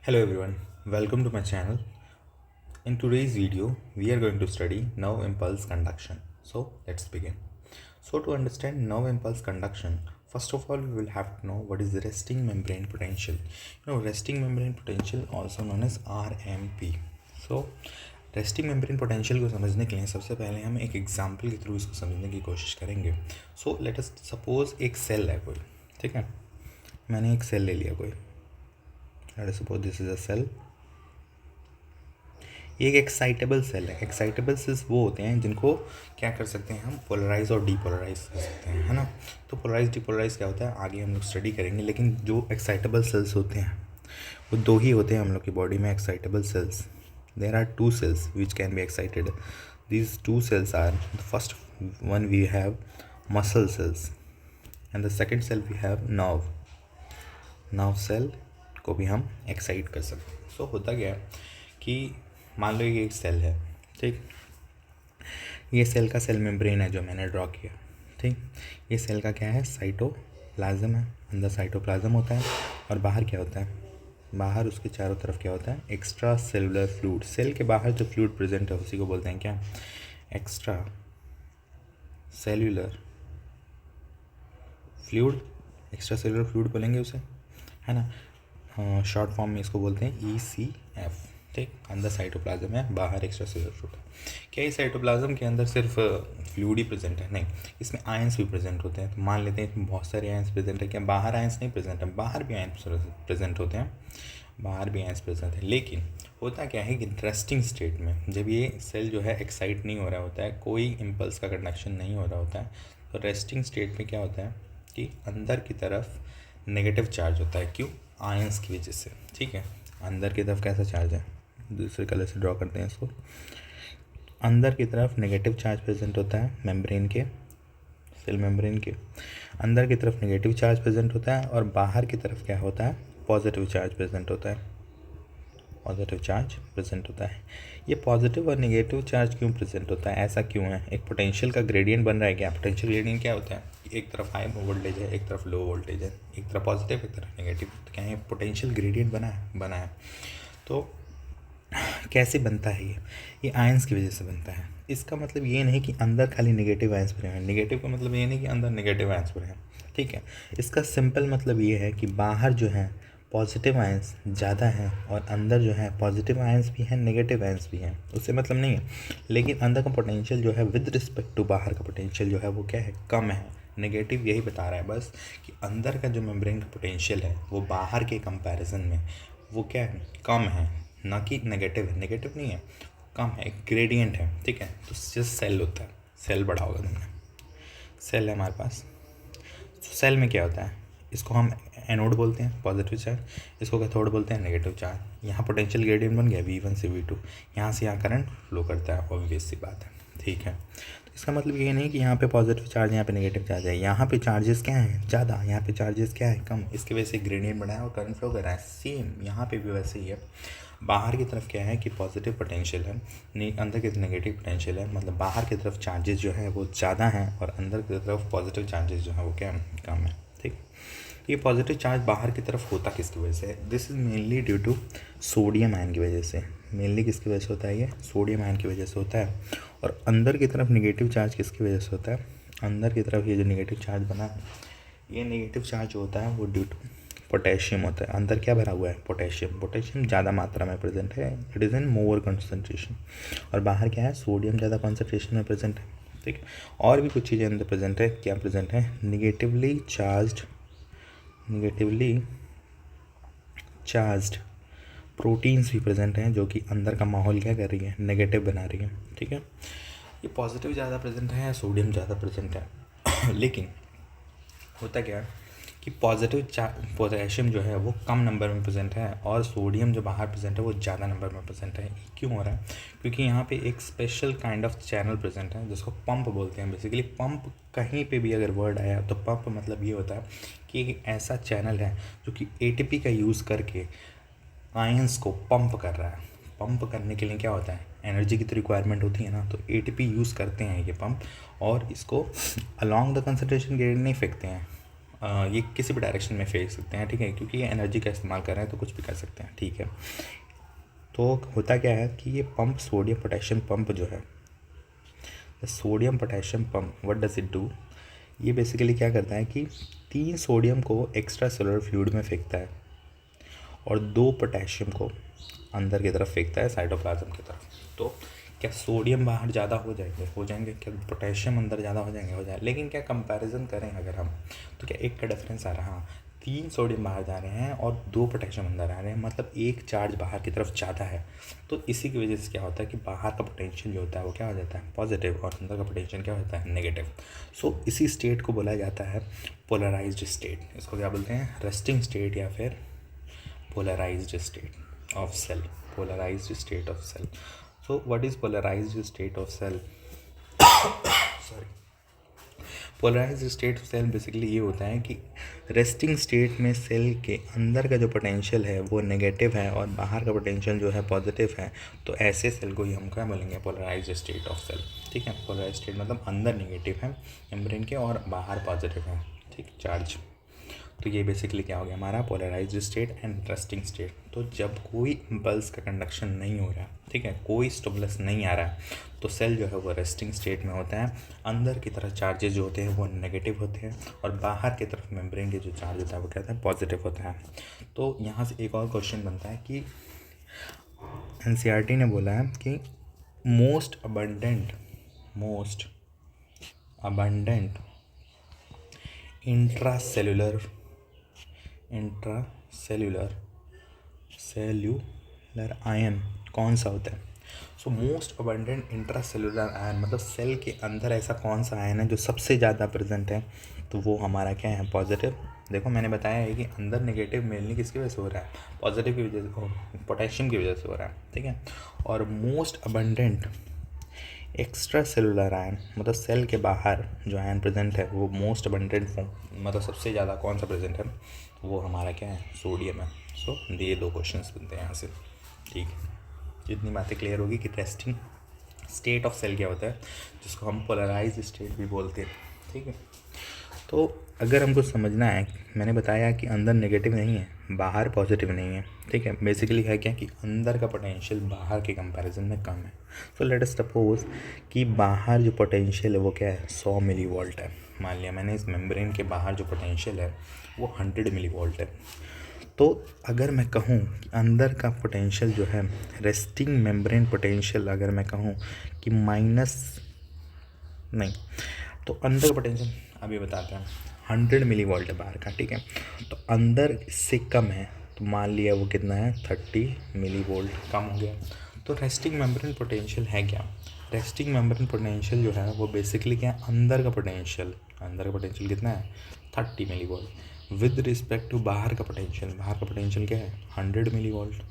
Hello everyone, welcome to my channel. In today's video, we are going to study nerve impulse conduction. So let's begin. So to understand nerve impulse conduction, first of all we will have to know what is the resting membrane potential. Resting membrane potential also known as RMP. So resting membrane potential को समझने के लिए सबसे पहले हम एक example के through इसको समझने की कोशिश करेंगे. सो लेट अस सपोज एक सेल है कोई, ठीक है. मैंने एक सेल ले लिया कोई, let us suppose this is a cell. ये एक एक्साइटेबल सेल है. एक्साइटेबल सेल्स वो होते हैं जिनको क्या कर सकते हैं हम, पोलराइज और डीपोलराइज कर सकते हैं, है ना. तो पोलराइज डीपोलराइज क्या होता है आगे हम लोग स्टडी करेंगे. लेकिन जो एक्साइटेबल सेल्स होते हैं वो दो ही होते हैं हम लोग की बॉडी में. Excitable cells, there are two cells which can be excited. These two cells are, the first one we have muscle cells and the second cell we have nerve cell को भी हम एक्साइट कर सकते हैं. सो होता क्या है कि मान लो ये एक सेल है, ठीक. ये सेल का सेल मेम्ब्रेन है जो मैंने ड्रॉ किया, ठीक. ये सेल का क्या है, साइटोप्लाज्म है. अंदर साइटोप्लाज्म होता है और बाहर क्या होता है, बाहर उसके चारों तरफ क्या होता है, एक्स्ट्रा सेलुलर फ्लूइड. सेल के बाहर जो फ्लूइड प्रेजेंट है उसी को बोलते हैं क्या, extra cellular fluid. Extra cellular fluid बोलेंगे उसे, है ना. शॉर्ट फॉर्म में इसको बोलते हैं ECF, ठीक. अंदर साइटोप्लाज्म है, बाहर एक्स्ट्रा सेलुलर फ्लूइड है. क्या इस साइटोप्लाज्म के अंदर सिर्फ फ्लूइड ही प्रेजेंट है? नहीं, इसमें आयंस भी प्रेजेंट होते हैं. तो मान लेते हैं इसमें बहुत सारे आयंस प्रेजेंट है. क्या बाहर आयंस नहीं प्रेजेंट है? बाहर भी आयंस प्रेजेंट होते हैं, बाहर भी आयंस प्रेजेंट है. लेकिन होता क्या है कि रेस्टिंग स्टेट में जब ये सेल जो है एक्साइट नहीं हो रहा होता है, कोई इम्पल्स का कंडक्शन नहीं हो रहा होता है, तो रेस्टिंग स्टेट में क्या होता है कि अंदर की तरफ नेगेटिव चार्ज होता है. क्यों? आयंस की वजह से, ठीक है. अंदर की तरफ कैसा चार्ज है, दूसरे कलर से ड्रॉ करते हैं इसको. अंदर की तरफ नेगेटिव चार्ज प्रेजेंट होता है मेम्ब्रेन के, सेल मेम्ब्रेन के अंदर की तरफ नेगेटिव चार्ज प्रेजेंट होता है और बाहर की तरफ क्या होता है, पॉजिटिव चार्ज प्रेजेंट होता है. पॉजिटिव चार्ज प्रेजेंट होता है. ये पॉजिटिव और नेगेटिव चार्ज क्यों प्रेजेंट होता है, ऐसा क्यों है? एक पोटेंशियल का ग्रेडियंट बन रहा है क्या? पोटेंशियल ग्रेडियंट क्या होता है, एक तरफ हाई वोल्टेज है, एक तरफ लो वोल्टेज है, एक तरफ पॉजिटिव एक तरफ नेगेटिव. तो क्या है, पोटेंशियल ग्रेडियंट बना है. तो कैसे बनता है ये आयंस की वजह से बनता है. इसका मतलब ये नहीं कि अंदर खाली नेगेटिव आयंस भरे हैं. नेगेटिव का मतलब ये नहीं कि अंदर नेगेटिव आयंस भरे हैं, ठीक है. इसका सिंपल मतलब ये है कि बाहर जो है पॉजिटिव आयंस ज़्यादा हैं और अंदर जो है पॉजिटिव आयंस भी हैं, नेगेटिव आयंस भी हैं. उससे मतलब नहीं है. लेकिन अंदर का पोटेंशियल जो है विद रिस्पेक्ट टू बाहर का पोटेंशियल जो है वो क्या है, कम है. नेगेटिव यही बता रहा है बस कि अंदर का जो मेम्ब्रेन का पोटेंशियल है वो बाहर के कंपैरिजन में वो क्या है, कम है. ना कि नेगेटिव है, नेगेटिव नहीं है, कम है, ग्रेडियंट है, ठीक है. तो जैसे सेल होता है, सेल बढ़ा होगा तुमने, सेल है हमारे पास. तो सेल में क्या होता है, इसको हम एनोड बोलते हैं, पॉजिटिव चार्ज. इसको कैथोड बोलते हैं, नेगेटिव चार्ज. यहाँ पोटेंशियल ग्रेडियंट बन गया V1 से V2. यहाँ से यहाँ करंट फ्लो करता है, ऑब्वियस सी बात है, ठीक है. तो इसका मतलब ये नहीं कि यहाँ पे पॉजिटिव चार्ज यहाँ पे नेगेटिव चार्ज है. यहाँ पे चार्जेस क्या हैं, ज़्यादा, यहाँ पे चार्जेस क्या है, कम. इसकी वजह से ग्रेडियंट बढ़ा है और करंट फ्लो कर रहा है. सेम यहाँ पे भी वैसे ही है. बाहर की तरफ क्या है कि पॉजिटिव पोटेंशियल है, अंदर की तरफ नेगेटिव पोटेंशियल है. मतलब बाहर की तरफ चार्जेस जो है वो ज़्यादा हैं और अंदर की तरफ पॉजिटिव चार्जेस जो है वो क्या, कम है, ठीक. ये पॉजिटिव चार्ज बाहर की तरफ होता किसकी वजह से? This is mainly due to sodium ion की वजह से. मेनली किसकी वजह से होता है ये, सोडियम आयन की वजह से होता है. और अंदर की तरफ नेगेटिव चार्ज किसकी वजह से होता है, अंदर की तरफ ये जो नेगेटिव चार्ज बना है, ये नेगेटिव चार्ज जो होता है वो ड्यू टू पोटेशियम होता है. अंदर क्या भरा हुआ है, पोटेशियम. पोटेशियम ज़्यादा मात्रा में प्रेजेंट है, it is in more concentration. और बाहर क्या है, सोडियम ज़्यादा कॉन्सेंट्रेशन में प्रेजेंट है, ठीक. और भी कुछ चीज़ें अंदर प्रेजेंट है. क्या प्रेजेंट है, नेगेटिवली चार्ज्ड प्रोटीन्स भी प्रेजेंट हैं जो कि अंदर का माहौल क्या कर रही है, नेगेटिव बना रही है, ठीक है. ये पॉजिटिव ज़्यादा प्रेजेंट है, सोडियम ज़्यादा प्रेजेंट है. लेकिन होता क्या है कि पॉजिटिव पोटेशियम जो है वो कम नंबर में प्रेजेंट है और सोडियम जो बाहर प्रेजेंट है वो ज़्यादा नंबर में प्रेजेंट है. क्यों हो रहा है? क्योंकि यहाँ पे एक special kind of channel present है जिसको पंप बोलते हैं. बेसिकली पंप, कहीं पे भी अगर वर्ड आया तो पंप मतलब ये होता है कि एक ऐसा चैनल है जो कि ATP का यूज़ करके आयंस को पंप कर रहा है. पंप करने के लिए क्या होता है, एनर्जी की तो रिक्वायरमेंट होती है ना, तो ATP यूज़ करते हैं ये पंप. और इसको अलॉन्ग द कंसंट्रेशन ग्रेडियंट नहीं फेंकते हैं, ये किसी भी डायरेक्शन में फेंक सकते हैं, ठीक है, क्योंकि ये एनर्जी का इस्तेमाल कर रहे हैं तो कुछ भी कर सकते हैं, ठीक है। तो होता क्या है कि ये पंप, सोडियम पोटेशियम पंप जो है, sodium potassium pump, what does it do, ये बेसिकली क्या करता है कि 3 सोडियम को एक्स्ट्रा सेलुलर फ्लूइड में फेंकता है और 2 पोटेशियम को अंदर की तरफ फेंकता है, साइटोप्लाज्म की तरफ। तो क्या सोडियम बाहर ज़्यादा हो जाएंगे, क्या पोटेशियम अंदर ज़्यादा हो जाएंगे, लेकिन क्या कंपैरिजन करें अगर हम, तो क्या एक का डिफरेंस आ रहा है, हाँ, 3 सोडियम बाहर जा रहे हैं और 2 पोटेशियम अंदर आ रहे हैं, मतलब एक चार्ज बाहर की तरफ ज़्यादा है। तो इसी की वजह से क्या होता है कि बाहर का पोटेंशियल जो होता है वो क्या हो जाता है, पॉजिटिव, और अंदर का पोटेंशियल क्या होता है, नेगेटिव। सो इसी स्टेट को बोला जाता है पोलराइज्ड स्टेट। इसको क्या बोलते हैं, रेस्टिंग स्टेट या फिर polarized state of cell, polarized state of cell. So what is polarized state of cell? Sorry, polarised state of cell basically ये होता है कि रेस्टिंग स्टेट में सेल के अंदर का जो पोटेंशियल है वो नेगेटिव है और बाहर का पोटेंशियल जो है पॉजिटिव है। तो ऐसे सेल को ही हम क्या बोलेंगे, पोलराइज्ड स्टेट ऑफ सेल, ठीक है। पोलराइज्ड स्टेट मतलब अंदर नेगेटिव है मेम्ब्रेन के और बाहर पॉजिटिव है, ठीक, चार्ज। तो ये बेसिकली क्या हो गया हमारा polarised state and resting state. तो जब कोई इम्पल्स का कंडक्शन नहीं हो रहा, ठीक है, कोई स्टिमुलस नहीं आ रहा है, तो सेल जो है वो रेस्टिंग स्टेट में होता है। अंदर की तरफ चार्जेज जो होते हैं वो नेगेटिव होते हैं और बाहर की तरफ मेम्ब्रेन के जो चार्ज होता है वो क्या होता है, पॉजिटिव होता है। तो यहाँ से एक और क्वेश्चन बनता है कि एनसीईआरटी ने बोला है कि मोस्ट अबंडेंट सेल्यूलर आयन कौन सा होता है। So most abundant intracellular ion मतलब सेल के अंदर ऐसा कौन सा आयन है जो सबसे ज़्यादा प्रेजेंट है, तो वो हमारा क्या है, पॉजिटिव। देखो मैंने बताया है कि अंदर नेगेटिव मेनली किसकी वजह से हो रहा है, पॉजिटिव की वजह से, पोटेशियम की वजह से हो रहा है, ठीक है। और most abundant extra cellular ion मतलब सेल के बाहर जो आयन प्रेजेंट है वो मोस्ट अबंडेंट फॉर्म मतलब सबसे ज़्यादा कौन सा प्रेजेंट है, वो हमारा क्या है, सोडियम है। सो ये 2 क्वेश्चंस बनते हैं यहाँ से, ठीक है। जितनी बातें क्लियर होगी कि रेस्टिंग स्टेट ऑफ सेल क्या होता है, जिसको हम पोलराइज्ड स्टेट भी बोलते हैं, ठीक है। तो अगर हमको समझना है, मैंने बताया कि अंदर नेगेटिव नहीं है, बाहर पॉजिटिव नहीं है, ठीक है। बेसिकली है क्या कि अंदर का पोटेंशियल बाहर के कंपैरिजन में कम है। सो लेट अस सपोज कि बाहर जो पोटेंशियल है वो क्या है, 100 मिली वोल्ट है। मान लिया मैंने इस मेम्ब्रेन के बाहर जो पोटेंशियल है वो 100 मिली वोल्ट है। तो अगर मैं कहूँ कि अंदर का पोटेंशियल जो है, रेस्टिंग मेम्ब्रेन पोटेंशियल अगर मैं कहूँ कि नहीं, तो अंदर का पोटेंशियल अभी बताते हैं, 100 मिली वोल्ट है बाहर का, ठीक है। तो अंदर इससे कम है, तो मान लिया वो कितना है, 30 मिली वोल्ट कम हो गया। तो रेस्टिंग मेम्ब्रेन पोटेंशियल है क्या, रेस्टिंग मेम्ब्रेन पोटेंशियल जो है वो बेसिकली क्या है, अंदर का पोटेंशियल कितना है, 30 millivolt with respect to बाहर का पोटेंशियल क्या है, 100 मिली वोल्ट।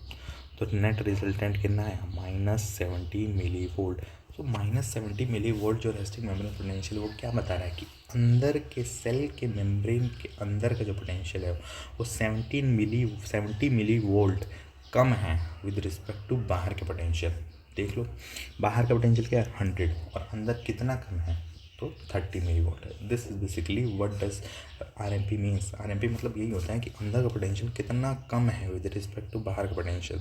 तो नेट रिजल्टेंट कितना है, -70 मिली वोल्ट। तो -70 मिली वोल्ट जो रेस्टिंग मेम्ब्रेन पोटेंशियल वो क्या बता रहा है कि अंदर के सेल के मेम्ब्रेन के अंदर का जो पोटेंशियल है वो 70 मिली वोल्ट कम है विद रिस्पेक्ट टू बाहर के पोटेंशियल। देख लो बाहर का पोटेंशियल क्या है, 100, और अंदर कितना कम है, तो 30 मिली वोल्ट है। This is basically what does RMP means. RMP मतलब यही होता है कि अंदर का पोटेंशियल कितना कम है विद रिस्पेक्ट टू बाहर का पोटेंशियल।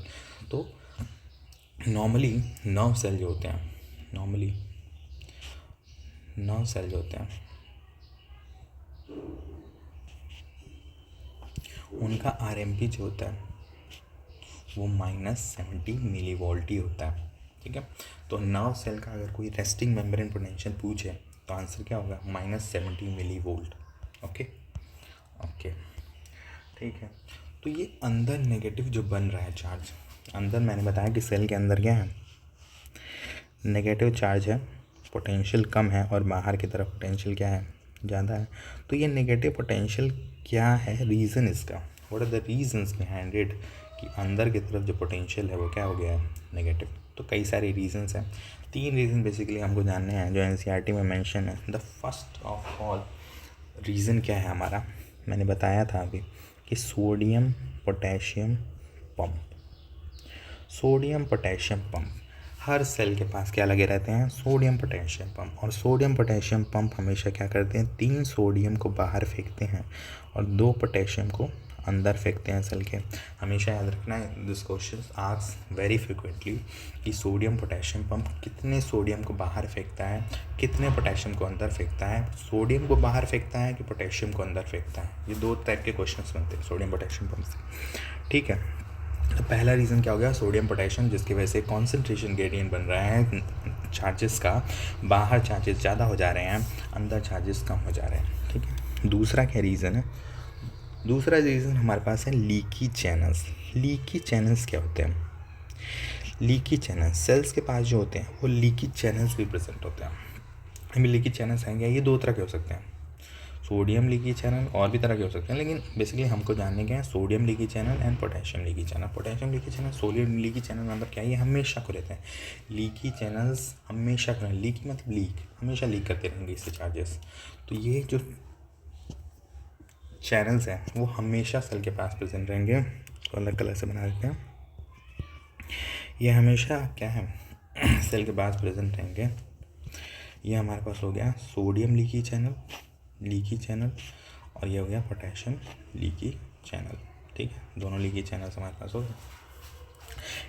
तो नॉर्मली नर्व सेल जो होते हैं, उनका आरएमपी जो होता है वो -70 मिली वोल्ट ही होता है, ठीक है। तो नर्व सेल का अगर कोई रेस्टिंग मेम्ब्रेन पोटेंशियल पूछे तो आंसर क्या होगा, -70 मिली वोल्ट। ओके, ठीक है। तो ये अंदर नेगेटिव जो बन रहा है चार्ज, अंदर मैंने बताया कि सेल के अंदर क्या है, नेगेटिव चार्ज है, पोटेंशियल कम है और बाहर की तरफ पोटेंशियल क्या है, ज़्यादा है। तो ये नेगेटिव पोटेंशियल क्या है, रीज़न इसका, what are the reasons behind it कि अंदर की तरफ जो पोटेंशियल है वो क्या हो गया है, नेगेटिव। तो कई सारे रीजंस हैं, 3 रीज़न बेसिकली हमको जानने हैं जो एनसीईआरटी में मेंशन है। The first of all reason क्या है हमारा, मैंने बताया था अभी कि सोडियम पोटेशियम पंप। हर सेल के पास क्या लगे रहते हैं, सोडियम पोटेशियम पंप। और सोडियम पोटेशियम पंप हमेशा क्या करते हैं, 3 सोडियम को बाहर फेंकते हैं और 2 पोटेशियम को अंदर फेंकते हैं सेल के। हमेशा याद रखना है, this question asks very frequently कि सोडियम पोटेशियम पंप कितने सोडियम को बाहर फेंकता है, कितने पोटेशियम को अंदर फेंकता है, सोडियम को बाहर फेंकता है कि पोटेशियम को अंदर फेंकता है। ये 2 टाइप के क्वेश्चंस बनते हैं सोडियम पोटेशियम पंप से, ठीक है। तो पहला रीज़न क्या हो गया, सोडियम पोटेशियम, जिसकी वजह से कॉन्सेंट्रेशन ग्रेडियंट बन रहा है चार्जेस का, बाहर चार्जेस ज़्यादा हो जा रहे हैं, अंदर चार्जेस कम हो जा रहे हैं, ठीक है। दूसरा क्या रीज़न है, दूसरा रीज़न हमारे पास है लीकी चैनल्स। लीकी चैनल्स क्या होते हैं, लीकी चैनल्स सेल्स के पास जो होते हैं वो लीकी चैनल्स भी प्रेजेंट होते हैं। अभी लीकी चैनल्स आएंगे, ये 2 तरह के हो सकते हैं, सोडियम लीकी चैनल, और भी तरह के हो सकते हैं, लेकिन बेसिकली हमको जानने के हैं sodium leaky channel and potassium leaky channel. Potassium leaky channel, sodium leaky channel मतलब क्या है, ये हमेशा खुले रहते हैं। लीकी चैनल्स हमेशा खुले, लीकी मतलब लीक, हमेशा लीक करते रहेंगे इससे चार्जेस। तो ये जो चैनल्स हैं वो हमेशा सेल के पास प्रेजेंट रहेंगे। तो अलग कलर से बना देते हैं, ये हमेशा क्या है सेल के पास प्रेजेंट रहेंगे। ये हमारे पास हो गया सोडियम लीकी चैनल और ये हो गया पोटेशियम लीकी चैनल, ठीक है। दोनों लीकी चैनल्स हमारे पास हो गए,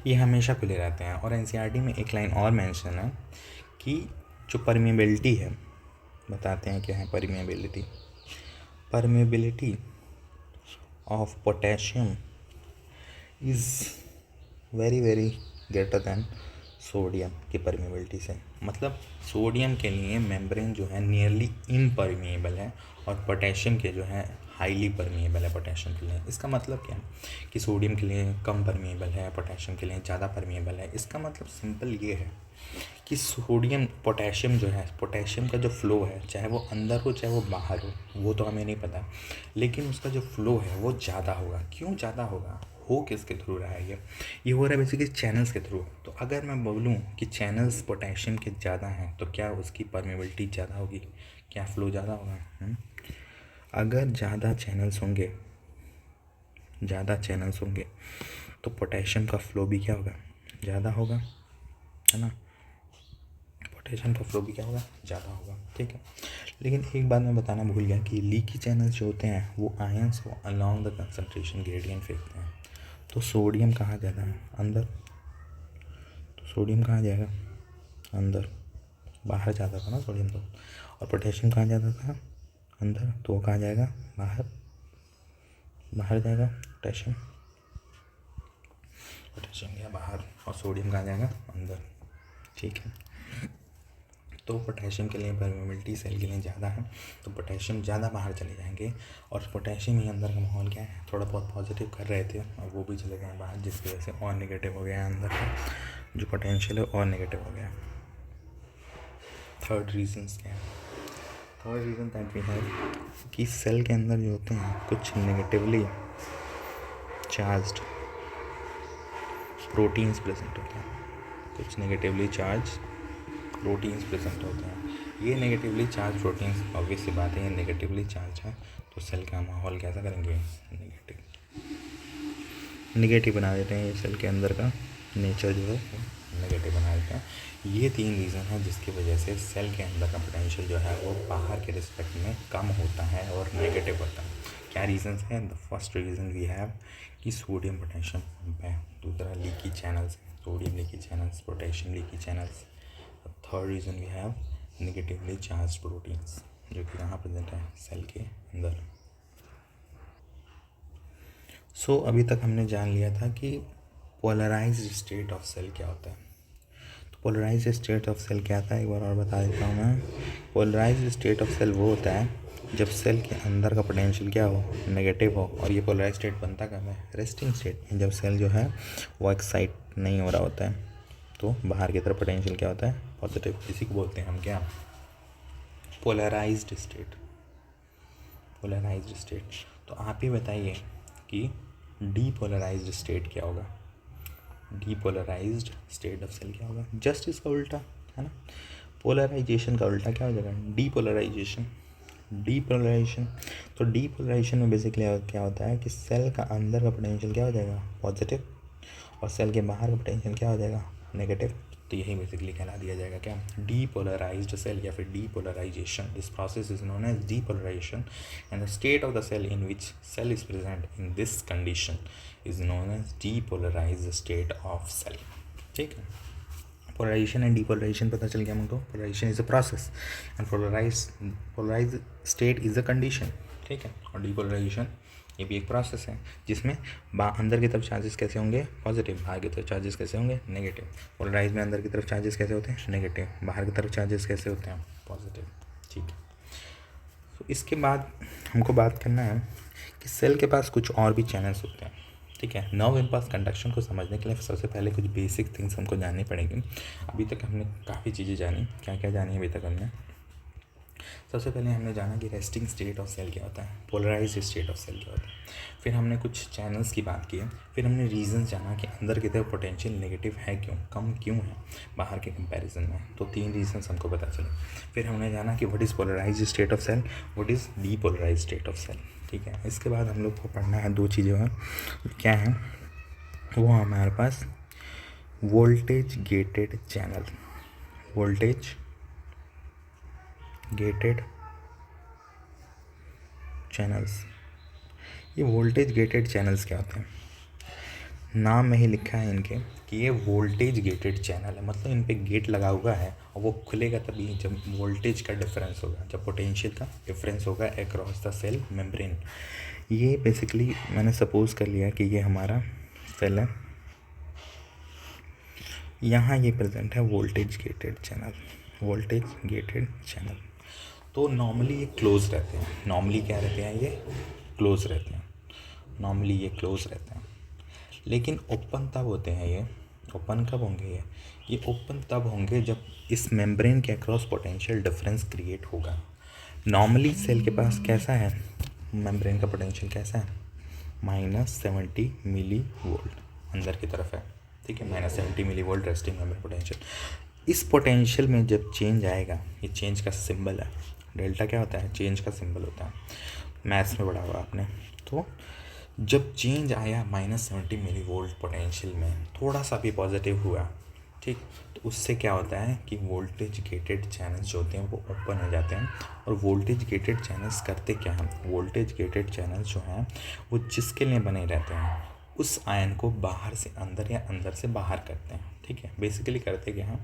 ये हमेशा खुले रहते हैं। और एनसीईआरटी में एक लाइन और मेंशन है कि जो परमिएबिलिटी है, बताते हैं क्या है permeability of potassium is very very greater than sodium की परमिएबिलिटी से। मतलब सोडियम के लिए मेम्ब्रेन जो है नियरली इम्परमिएबल है और पोटेशियम के जो है हाईली परमिएबल है पोटेशियम के लिए। इसका मतलब क्या है कि सोडियम के लिए कम परमिएबल है, पोटेशियम के लिए ज़्यादा परमिएबल है। इसका मतलब सिंपल ये है कि पोटेशियम जो है, पोटेशियम का जो फ्लो है, चाहे वो अंदर हो चाहे वो बाहर हो, वो तो हमें नहीं पता, लेकिन उसका जो फ्लो है वो ज़्यादा होगा। क्यों ज़्यादा होगा, हो किसके थ्रू रहा है, ये हो रहा है बेसिकली चैनल्स के थ्रू। तो अगर मैं बोलूँ कि चैनल्स पोटेशियम के ज़्यादा हैं तो क्या उसकी परमिएबिलिटी ज़्यादा होगी, क्या फ्लो ज़्यादा होगा। अगर ज़्यादा चैनल्स होंगे तो पोटेशियम का फ्लो भी क्या होगा, ज़्यादा होगा, है ना। पोटेशियम का फ्लो भी क्या होगा, ज़्यादा होगा, ठीक है। लेकिन एक बात मैं बताना भूल गया कि लीकी चैनल्स जो होते हैं वो आयंस को अलॉन्ग द कंसंट्रेशन ग्रेडियंट फेंकते हैं। तो सोडियम कहाँ ज़्यादा है, अंदर, तो सोडियम कहाँ जाएगा, अंदर, बाहर जाता था ना सोडियम तो। और पोटेशियम कहाँ जाता था, अंदर, तो वो कहाँ जाएगा, बाहर जाएगा पोटेशियम गया बाहर और सोडियम कहाँ जाएगा, अंदर, ठीक है। तो पोटेशियम के लिए परमिएबिलिटी सेल के लिए ज़्यादा है, तो पोटेशियम ज़्यादा बाहर चले जाएंगे। और पोटेशियम ही अंदर का माहौल क्या है, थोड़ा बहुत पॉजिटिव कर रहे थे और वो भी चले गए बाहर, जिसकी वजह से और नेगेटिव हो गया अंदर का जो पोटेंशियल है और नेगेटिव हो गया। थर्ड रीजन्स क्या है, third reason that we have कि सेल के अंदर जो होते हैं कुछ नेगेटिवली चार्ज्ड प्रोटीन्स प्रेजेंट होते हैं, कुछ नेगेटिवली चार्ज प्रोटीन्स प्रेजेंट होते हैं। ये नेगेटिवली चार्ज प्रोटीन्स, ऑब्वियस सी बात है ये नेगेटिवली चार्ज है, तो सेल का माहौल कैसा करेंगे, नेगेटिव बना देते हैं। ये सेल के अंदर का नेचर जो है नेगेटिव बना देते हैं। ये 3 रीज़न है जिसकी वजह से सेल के अंदर का पोटेंशियल जो है वो बाहर के रिस्पेक्ट में कम होता है और नेगेटिव होता है। क्या रीजंस हैं, the first reason we have कि सोडियम पोटेशियम पंप है, दूसरा leaky channels, sodium leaky channels, potassium leaky channels. Third reason we have negatively charge proteins जो कि यहाँ प्रेजेंट है सेल के अंदर। सो अभी तक हमने जान लिया था कि पोलराइज्ड स्टेट ऑफ सेल क्या होता है। तो पोलराइज्ड स्टेट ऑफ सेल क्या था, एक बार और बता देता हूँ मैं। पोलराइज्ड स्टेट ऑफ सेल वो होता है जब सेल के अंदर का पोटेंशियल क्या हो, नेगेटिव हो। और ये पोलराइज्ड स्टेट बनता कब है, रेस्टिंग स्टेट में, जब सेल जो है वो एक्साइट नहीं हो रहा होता है, तो बाहर की तरफ पोटेंशियल क्या होता है, पॉजिटिव। इसी को बोलते हैं हम क्या, पोलराइज्ड स्टेट, पोलराइज्ड स्टेट। तो आप ही बताइए कि डीपोलराइज्ड स्टेट क्या होगा, डीपोलराइज्ड स्टेट ऑफ सेल क्या होगा, जस्ट इसका उल्टा है ना। पोलराइजेशन का उल्टा क्या हो जाएगा, डीपोलराइजेशन, डीपोलराइजेशन। तो डीपोलराइजेशन में बेसिकली क्या होता है कि सेल का अंदर का पोटेंशियल क्या हो जाएगा, पॉजिटिव, और सेल के बाहर का पोटेंशियल क्या हो जाएगा, नेगेटिव। तो यही बेसिकली कहला दिया जाएगा क्या, डीपोलराइज्ड सेल या फिर depolarisation. This process is known as depolarisation and the state of the cell in which cell is present in this condition is known as depolarised state of cell. ठीक है, polarisation and depolarisation पता चल गया हमको. Polarisation is a process and polarise state is a condition. ठीक है, और depolarisation ये भी एक प्रोसेस है जिसमें अंदर की तरफ चार्जेस कैसे होंगे, पॉजिटिव, बाहर की तरफ चार्जेस कैसे होंगे, नेगेटिव. पोलराइज में अंदर की तरफ चार्जेस कैसे होते हैं, नेगेटिव, बाहर की तरफ चार्जेस कैसे होते हैं, पॉजिटिव. ठीक है, तो इसके बाद हमको बात करना है कि सेल के पास कुछ और भी चैनल्स होते हैं. ठीक है, नर्व इम्पल्स कंडक्शन को समझने के लिए सबसे पहले कुछ बेसिक थिंग्स हमको जाननी पड़ेंगी. अभी तक हमने काफ़ी चीज़ें जानी. क्या क्या जानी अभी तक हमने? सबसे पहले हमने जाना कि रेस्टिंग स्टेट ऑफ सेल क्या होता है, पोलराइज्ड स्टेट ऑफ सेल क्या होता है. फिर हमने कुछ चैनल्स की बात की है. फिर हमने रीजंस जाना कि अंदर की तरफ पोटेंशियल नेगेटिव है क्यों, कम क्यों है बाहर के कंपैरिजन में. तो 3 रीजंस हमको पता चले. फिर हमने जाना कि what is polarised state of cell, what is depolarised state of cell. ठीक है, इसके बाद हम लोग को पढ़ना है 2 चीज़ें और. क्या है वो? हमारे पास voltage gated channel, voltage gated channels. ये वोल्टेज गेटेड चैनल्स क्या होते हैं? नाम में ही लिखा है इनके कि ये वोल्टेज गेटेड चैनल है. मतलब इन पे गेट लगा हुआ है और वो खुलेगा तभी जब वोल्टेज का डिफरेंस होगा, जब पोटेंशियल का डिफरेंस होगा अक्रॉस द सेल मेम्ब्रेन. ये बेसिकली मैंने सपोज कर लिया कि ये हमारा सेल है, यहाँ ये प्रेजेंट है voltage gated channel, voltage gated channel. तो नॉर्मली ये क्लोज रहते हैं. नॉर्मली क्या रहते हैं? ये क्लोज रहते हैं. नॉर्मली ये क्लोज रहते हैं. लेकिन ओपन तब होते हैं ये. ओपन कब होंगे ये ओपन तब होंगे जब इस मेम्ब्रेन के अक्रॉस पोटेंशियल डिफरेंस क्रिएट होगा. नॉर्मली सेल के पास कैसा है, मेम्ब्रेन का पोटेंशियल कैसा है, -70 मिली वोल्ट अंदर की तरफ है. ठीक है, -70 millivolt resting membrane potential. इस पोटेंशियल में जब चेंज आएगा, ये चेंज का सिंबल है डेल्टा. क्या होता है? चेंज का सिंबल होता है. मैथ्स में पढ़ा हुआ आपने. तो जब चेंज आया -70 मिली वोल्ट पोटेंशियल में, थोड़ा सा भी पॉजिटिव हुआ, ठीक, तो उससे क्या होता है कि वोल्टेज गेटेड चैनल्स जो होते हैं वो ओपन हो जाते हैं. और वोल्टेज गेटेड चैनल्स करते क्या हैं? वोल्टेज गेटेड चैनल्स जो हैं वो जिसके लिए बने रहते हैं उस आयन को बाहर से अंदर या अंदर से बाहर करते हैं. ठीक है, बेसिकली करते क्या हैं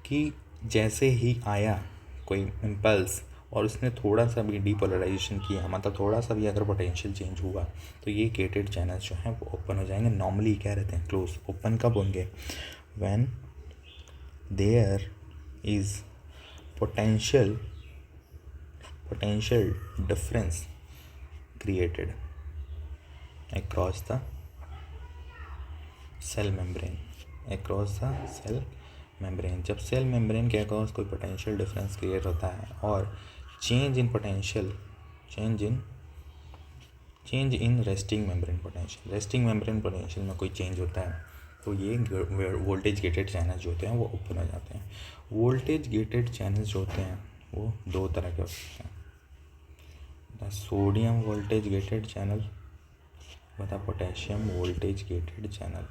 कि जैसे ही आया कोई इम्पल्स और उसने थोड़ा सा भी डीपोलराइजेशन किया, मतलब थोड़ा सा भी अगर पोटेंशियल चेंज हुआ, तो ये गेटेड चैनल्स जो हैं वो ओपन हो जाएंगे. नॉर्मली क्या रहते हैं? क्लोज. ओपन कब होंगे? When there is potential difference created across the cell membrane, across the cell membrane. जब सेल मेम्ब्रेन के अक्रॉस कोई पोटेंशियल डिफरेंस क्रिएट होता है और change in resting membrane potential, resting membrane potential में कोई चेंज होता है, तो ये वोल्टेज गेटेड चैनल्स जो होते हैं वो ओपन हो जाते हैं. वोल्टेज गेटेड चैनल्स जो होते हैं वो 2 तरह के हो सकते हैं. सोडियम वोल्टेज गेटेड चैनल बता potassium voltage gated channel.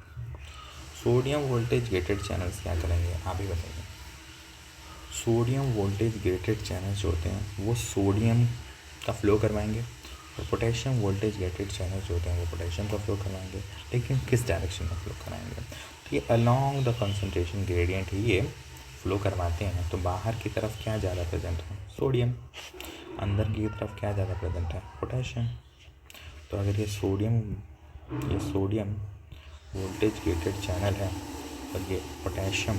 Sodium voltage gated channels क्या करेंगे आप ही बताइए. सोडियम वोल्टेज गेटेड चैनल्स जो होते हैं वो सोडियम का फ्लो करवाएंगे और पोटेशियम वोल्टेज गेटेड चैनल्स जो होते हैं वो पोटेशियम का फ्लो करवाएंगे. लेकिन किस डायरेक्शन में फ्लो कराएंगे? तो ये अलोंग द कंसंट्रेशन ग्रेडियंट ही ये फ्लो करवाते हैं. तो बाहर की तरफ क्या ज़्यादा प्रेजेंट है? सोडियम. अंदर की तरफ क्या ज़्यादा प्रेजेंट है? पोटेशियम. तो अगर ये सोडियम वोल्टेज गेटेड चैनल है और ये पोटेशियम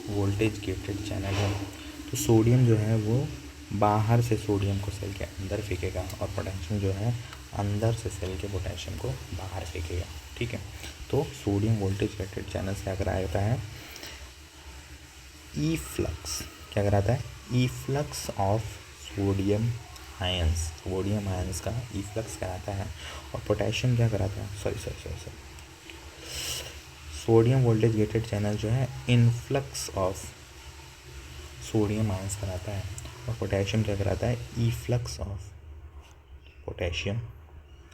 वोल्टेज गेटेड चैनल है, तो सोडियम जो है वो बाहर से सोडियम को सेल के अंदर फेंकेगा और पोटेशियम जो है अंदर से सेल के पोटेशियम को बाहर फेंकेगा. ठीक है, तो सोडियम वोल्टेज गेटेड चैनल क्या कराता है? ई फ्लक्स. क्या कराता है? ई फ्लक्स ऑफ सोडियम आयंस का इफ्लक्स कराता है. और पोटेशियम क्या कराता है? Sorry sodium voltage gated channel जो है इनफ्लक्स ऑफ सोडियम आयंस कराता है. और पोटेशियम क्या कराता है? Efflux of potassium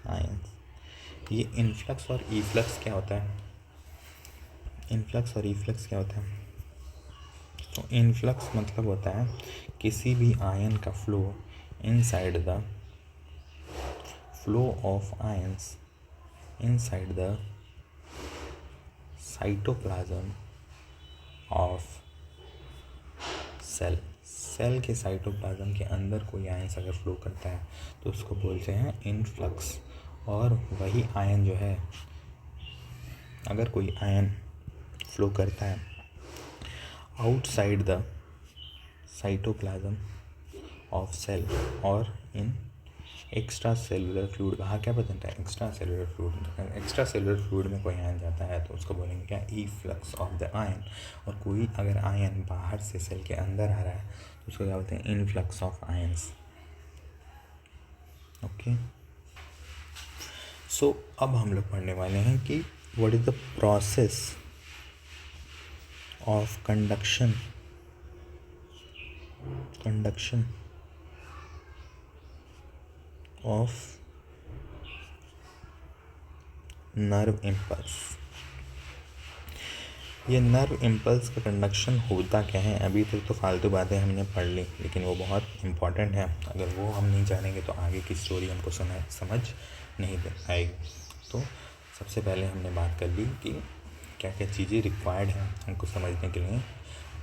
ions. ये इनफ्लक्स और इफ्लक्स क्या होता है? इनफ्लक्स और रीफ्लक्स क्या होता है? तो इनफ्लक्स मतलब होता है किसी भी आयन का flow inside the flow of ions inside the cytoplasm of cell के साइटोप्लाज्म के अंदर कोई आयंस अगर फ्लो करता है तो उसको बोलते हैं इनफ्लक्स। और वही आयन जो है, अगर कोई आयन फ्लो करता है outside the cytoplasm of cell और इन एक्स्ट्रा सेलुलर फ्लूइड, वहाँ क्या बदलता है? Extra cellular fluid. Extra cellular fluid में कोई आयन जाता है तो उसको बोलेंगे क्या? Efflux of the ion. और कोई अगर आयन बाहर से सेल के अंदर आ रहा है तो उसको क्या बोलते हैं? Influx of ions. ओके, सो अब हम लोग पढ़ने वाले हैं कि what is the process of conduction of nerve impulse. ये नर्व इम्पल्स का कंडक्शन होता क्या है? अभी तक तो फालतू बातें हमने पढ़ ली, लेकिन वो बहुत इम्पॉर्टेंट है। अगर वो हम नहीं जानेंगे तो आगे की स्टोरी हमको समझ नहीं आएगी। तो सबसे पहले हमने बात कर ली कि क्या क्या चीज़ें रिक्वायर्ड हैं हमको समझने के लिए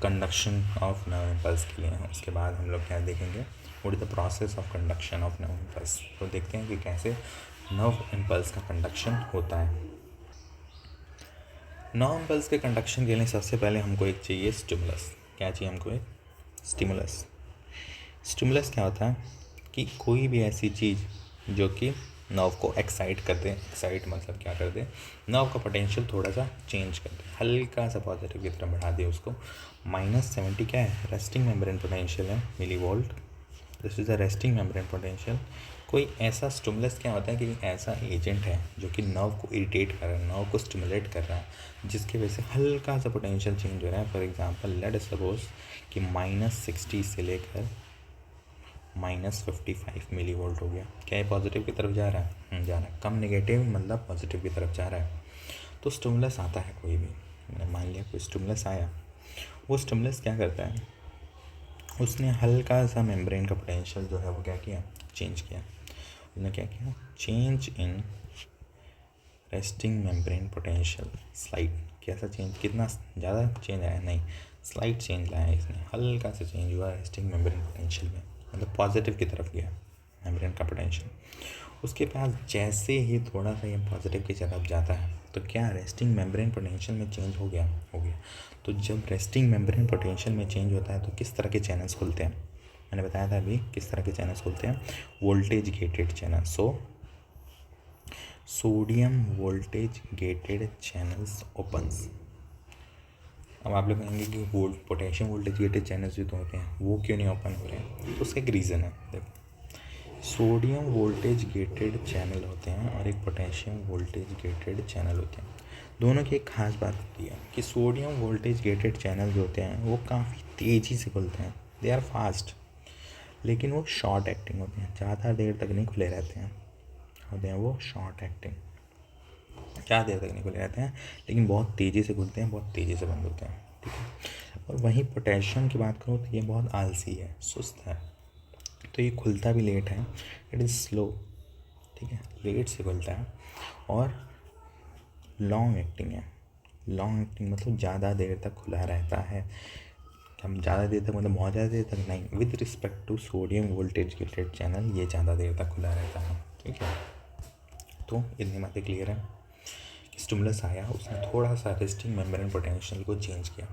कंडक्शन ऑफ नर्व इम्पल्स के लिए। उसके बाद हम लोग क्या देखेंगे? What is the process of conduction of nerve impulse. तो देखते हैं कि कैसे नर्व इम्पल्स का कंडक्शन होता है। नर्व इम्पल्स के कंडक्शन के लिए सबसे पहले हमको एक चाहिए स्टिमुलस। क्या चाहिए हमको? एक स्टिमुलस। स्टिमुलस क्या होता है कि कोई भी ऐसी चीज़ जो कि नर्व को एक्साइट कर दे। एक्साइट मतलब क्या कर दे? नर्व का पोटेंशियल थोड़ा सा चेंज कर दे, हल्का सा पॉजिटिव की तरफ बढ़ा दे उसको। -70 क्या है? रेस्टिंग मेम्ब्रेन पोटेंशियल है, millivolt. This is a resting membrane potential. कोई ऐसा स्टिमुलस क्या होता है कि ऐसा एजेंट है जो कि नर्व को इरिटेट कर रहा है, नर्व को स्टिमुलेट कर रहा है, जिसकी वजह से हल्का सा पोटेंशियल चेंज हो रहा है। फॉर एग्जांपल लेट सपोज कि -60 से लेकर -55 मिलीवोल्ट हो गया। क्या ये पॉजिटिव की तरफ जा रहा है? जा रहा है। कम नेगेटिव मतलब पॉजिटिव की तरफ जा रहा है। तो स्टिमुलस आता है कोई भी, मैंने मान लिया कोई स्टिमुलस आया, वो स्टिमुलस क्या करता है? उसने हल्का सा मेम्ब्रेन का पोटेंशियल जो है वो क्या किया? चेंज किया। उसने क्या किया? Change in resting membrane potential slide. कैसा चेंज? कितना ज़्यादा चेंज आया? नहीं, स्लाइड चेंज लाया इसने, हल्का सा चेंज हुआ रेस्टिंग मेम्ब्रेन पोटेंशियल में, मतलब पॉजिटिव की तरफ गया मेम्ब्रेन का पोटेंशियल। उसके पास जैसे ही थोड़ा सा ये पॉजिटिव की तरफ जाता है तो क्या रेस्टिंग मेम्ब्रेन पोटेंशियल में चेंज हो गया? तो जब रेस्टिंग मेम्ब्रेन पोटेंशियल में चेंज होता है तो किस तरह के चैनल्स खुलते हैं? मैंने बताया था अभी किस तरह के चैनल्स खुलते हैं, voltage gated channel. Sodium voltage gated channels opens. अब आप लोग कहेंगे कि पोटेशियम वोल्टेज गेटेड चैनल्स जो तो होते हैं वो क्यों नहीं ओपन हो रहे हैं? तो उसका एक रीज़न है। देखो, सोडियम वोल्टेज गेटेड चैनल होते हैं और एक पोटेशियम वोल्टेज गेटेड चैनल होते हैं। दोनों की एक खास बात होती है कि सोडियम वोल्टेज गेटेड चैनल जो होते हैं वो काफ़ी तेज़ी से खुलते हैं, दे आर फास्ट, लेकिन वो शॉर्ट एक्टिंग होते हैं, ज़्यादा देर तक नहीं खुले रहते हैं, होते हैं वो शॉर्ट एक्टिंग, ज़्यादा देर तक नहीं खुले रहते हैं, लेकिन बहुत तेज़ी से खुलते हैं, बहुत तेज़ी से बंद होते हैं। ठीक है। और वहीं पोटेशियम की बात करूँ तो ये बहुत आलसी है, सुस्त है, तो ये खुलता भी लेट है, इट इज़ स्लो। ठीक है, लेट से खुलता है और लॉन्ग एक्टिंग है। लॉन्ग एक्टिंग मतलब ज़्यादा देर तक खुला रहता है। हम ज़्यादा देर तक मतलब बहुत ज़्यादा देर तक नहीं, with respect to sodium voltage gated channel ये ज़्यादा देर तक खुला रहता है। ठीक है, तो इतनी बातें क्लियर है। स्टिमुलस आया, उसने थोड़ा सा रेस्टिंग मेम्ब्रेन पोटेंशियल को चेंज किया।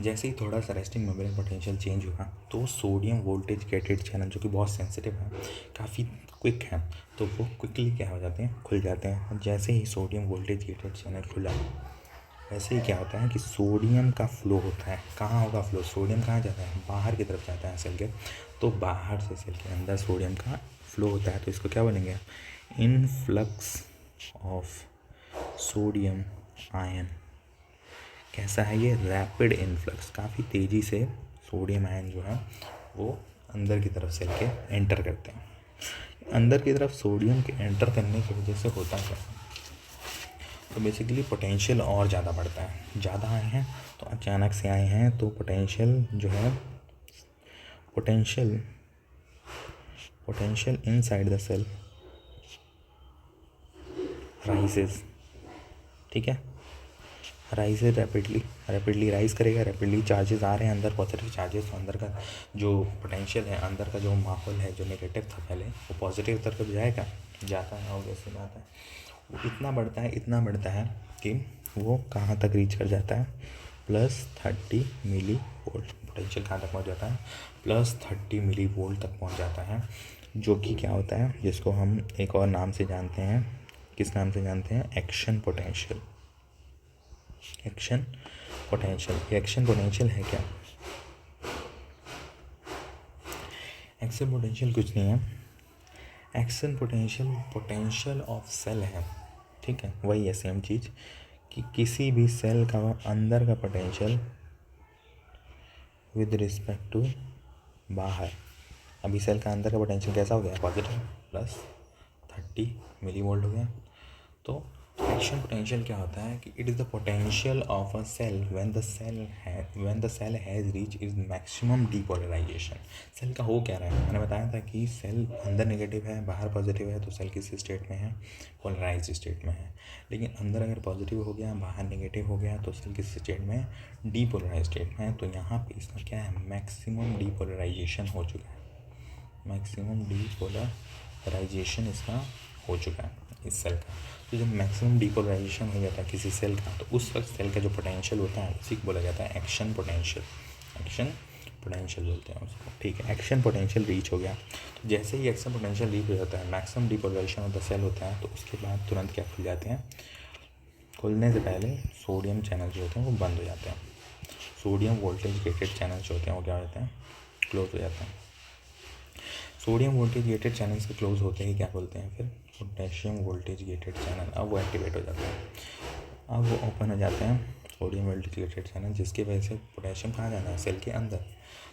जैसे ही थोड़ा सा रेस्टिंग मेम्ब्रेन पोटेंशियल चेंज हुआ तो सोडियम वोल्टेज गेटेड चैनल जो कि बहुत सेंसिटिव है, काफ़ी क्विक है, तो वो क्विकली क्या हो जाते हैं? खुल जाते हैं। और जैसे ही सोडियम वोल्टेज गेटेड चैनल खुला, वैसे ही क्या होता है कि सोडियम का फ्लो होता है। कहाँ होगा फ्लो? सोडियम कहाँ जाता है? बाहर की तरफ जाता है सेल के, तो बाहर से सेल के अंदर सोडियम का फ्लो होता है, तो इसको क्या बोलेंगे? Influx of sodium ion. कैसा है ये? रैपिड इनफ्लक्स, काफ़ी तेज़ी से सोडियम आयन जो है वो अंदर की तरफ सेल के एंटर करते हैं। अंदर की तरफ सोडियम के एंटर करने की वजह से होता क्या है? तो बेसिकली पोटेंशियल और ज़्यादा बढ़ता है, ज़्यादा आए हैं तो अचानक से आए हैं तो पोटेंशियल जो है, potential inside the cell rises, ठीक है, राइजेस रैपिडली राइज करेगा, रैपिडली चार्जेस आ रहे हैं अंदर, पॉजिटिव चार्जेस, तो अंदर का जो पोटेंशियल है, अंदर का जो माहौल है जो नेगेटिव था पहले, वो पॉजिटिव तरफ जाएगा, जाता है, ऑब्वियसली बात है। वो इतना बढ़ता है कि वो कहाँ तक रीच कर जाता है, +30 मिली वोल्ट। पोटेंशियल कहाँ तक पहुँच जाता है, +30 मिली वोल्ट तक पहुँच जाता है, जो कि क्या होता है, जिसको हम एक और नाम से जानते हैं, किस नाम से जानते हैं, एक्शन पोटेंशियल। एक्शन पोटेंशियल है क्या? एक्शन पोटेंशियल कुछ नहीं है, एक्शन पोटेंशियल ऑफ सेल है, ठीक है, वही है सेम चीज़, कि किसी भी सेल का अंदर का पोटेंशियल विद रिस्पेक्ट टू बाहर। अभी सेल का अंदर का पोटेंशियल कैसा हो गया, पॉजिटिव, +30 मिली वोल्ट हो गया। तो एक्शन पोटेंशियल क्या होता है कि it is the potential of a cell when the cell has reach is maximum depolarisation. Cell का हो क्या रहा है, मैंने बताया था कि सेल अंदर नेगेटिव है, बाहर पॉजिटिव है, तो सेल किस स्टेट में है, पोलराइज स्टेट में है। लेकिन अंदर अगर पॉजिटिव हो गया, बाहर नेगेटिव हो गया, तो सेल किस स्टेट में है, डीपोलराइज स्टेट में है। तो यहाँ पे इसका क्या है, मैक्सिमम डीपोलराइजेशन हो चुका है, मैक्सिमम डीपोलराइजेशन इसका हो चुका है इस सेल का। तो जब मैक्सिमम डीपोलराइजेशन हो जाता है किसी सेल का, तो उस वक्त सेल का जो पोटेंशियल होता है उसी को बोला जाता है एक्शन पोटेंशियल बोलते हैं उसको, ठीक है। एक्शन पोटेंशियल रीच हो गया, तो जैसे ही एक्शन पोटेंशियल रीच हो जाता है, maximum depolarisation of the cell होता है, तो उसके बाद तुरंत क्या खुल जाते हैं, खुलने से पहले सोडियम चैनल जो होते हैं वो बंद हो जाते हैं। सोडियम वोल्टेज गेटेड चैनल जो होते हैं वो क्या हो जाते हैं, क्लोज हो जाते हैं। सोडियम वोल्टेज गेटेड चैनल्स के क्लोज होते ही क्या बोलते हैं फिर, पोटेशियम वोल्टेज गेटेड चैनल, अब वो एक्टिवेट हो जाता है, अब वो ओपन हो जाते हैं सोडियम वोल्टेज गेटेड चैनल, जिसकी वजह से पोटेशियम कहाँ जाना है, सेल के अंदर।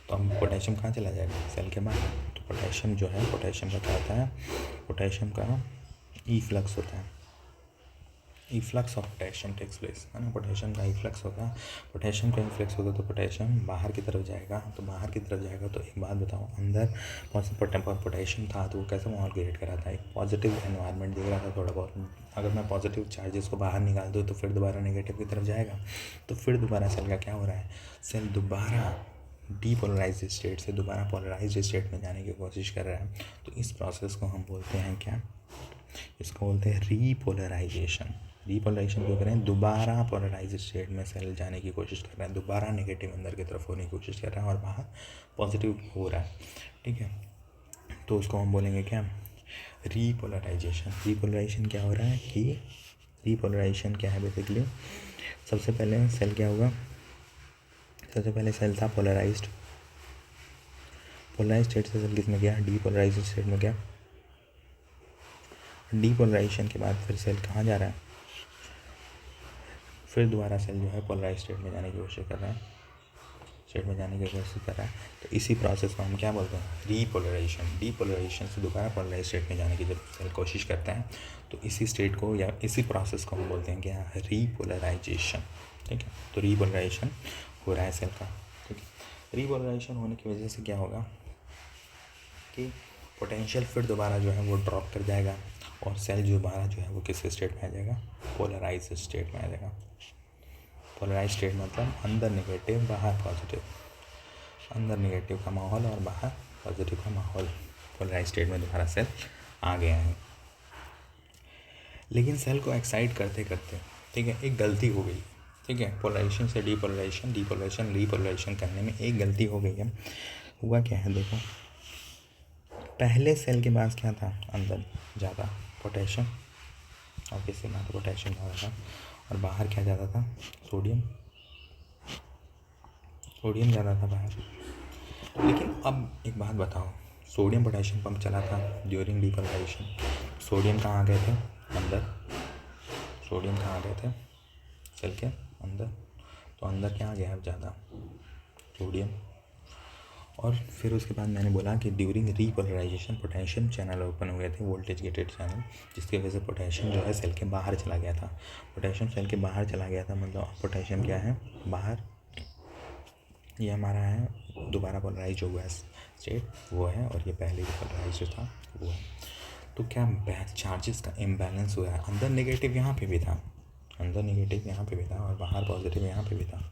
तो अब पोटेशियम कहाँ चला जाएगा, सेल के बाहर। तो पोटेशियम जो है, पोटेशियम का क्या होता है, पोटेशियम का इफ्लक्स होता है, efflux of potassium takes place, है ना, पोटेशियम का इफ्लक्स होगा। पोटेशियम का इफ्लक्स होगा तो पोटेशियम बाहर की तरफ जाएगा, तो बाहर की तरफ जाएगा तो एक बात बताओ, अंदर पोटेशियम था तो वो कैसा माहौल क्रिएट करा था, एक पॉजिटिव एनवायरनमेंट दिख रहा था थोड़ा बहुत। अगर मैं पॉजिटिव चार्जेस को बाहर निकाल दूँ तो फिर दोबारा नेगेटिव की तरफ जाएगा, तो फिर दोबारा सेल का क्या हो रहा है, सेल दोबारा डीपोलराइज स्टेट से दोबारा पोलराइज स्टेट में जाने की कोशिश कर रहा है। तो इस प्रोसेस को हम बोलते हैं क्या, इसको बोलते हैं रीपोलराइजेशन। रीपोलराइजेशन क्यों करें, दोबारा पोलराइज स्टेट में सेल जाने की कोशिश कर रहा है, दोबारा नेगेटिव अंदर की तरफ होने की कोशिश कर रहा है और बाहर पॉजिटिव हो रहा है, ठीक है। तो उसको हम बोलेंगे क्या, रीपोलराइजेशन। रीपोलराइजेशन क्या हो रहा है कि, रीपोलराइजेशन क्या है बेसिकली, सबसे पहले सेल क्या होगा, सबसे पहले सेल था पोलराइज्ड स्टेट से सेल किस में गया, डीपोलराइज्ड स्टेट में गया। डीपोलराइजेशन के बाद फिर सेल कहाँ जा रहा है, फिर दोबारा सेल जो है पोलराइज स्टेट में जाने की कोशिश कर रहा है, तो इसी प्रोसेस को हम क्या बोलते हैं, रीपोलराइजेशन। डीपोलराइजेशन से दोबारा पोलराइज स्टेट में जाने की जब सेल कोशिश करता है, तो इसी स्टेट को या इसी प्रोसेस को हम बोलते हैं क्या, रीपोलराइजेशन, ठीक है। तो रीपोलराइजेशन हो रहा है सेल का, ठीक है। रीपोलराइजेशन होने की वजह से क्या होगा कि पोटेंशियल फिर दोबारा जो है वो ड्रॉप कर जाएगा और सेल जो दोबारा जो है वो किस स्टेट में आ जाएगा, पोलराइज स्टेट में आ जाएगा। पोलराइज स्टेट मतलब अंदर नेगेटिव बाहर पॉजिटिव, अंदर नेगेटिव का माहौल और बाहर पॉजिटिव का माहौल, पोलराइज स्टेट में दोबारा सेल आ गया है। लेकिन सेल को एक्साइट करते करते, ठीक है, एक गलती हो गई, ठीक है, पोलराइजेशन से डीपोलराइजेशन, डीपोलराइजेशन रीपोलराइजेशन करने में एक गलती हो गई है। हुआ क्या है देखो, पहले सेल के पास क्या था, अंदर ज़्यादा पोटेशियम, और किससे बात, पोटेशियम ज़्यादा था, और बाहर क्या ज़्यादा था, सोडियम ज़्यादा था बाहर। लेकिन अब एक बात बताओ, सोडियम पोटेशियम पंप चला था ड्यूरिंग डीपोलराइजेशन, सोडियम कहाँ आ गए थे अंदर, सोडियम कहाँ आ गए थे सेल के अंदर, तो अंदर क्या आ गया है ज़्यादा, सोडियम। और फिर उसके बाद मैंने बोला कि during repolarisation potassium channel open हो गए थे, वोल्टेज गेटेड चैनल, जिसकी वजह से पोटेशियम जो है सेल के बाहर चला गया था। पोटेशियम सेल के बाहर चला गया था मतलब पोटेशियम क्या है, बाहर, ये हमारा है दोबारा पोलराइज जो हुआ है स्टेट वो है, और ये पहले जो पोलराइज जो था वो है। तो क्या चार्जेस का इम्बैलेंस हुआ है, अंदर नेगेटिव यहाँ पे भी था, अंदर नेगेटिव यहाँ पे भी था, और बाहर पॉजिटिव यहाँ पे भी था।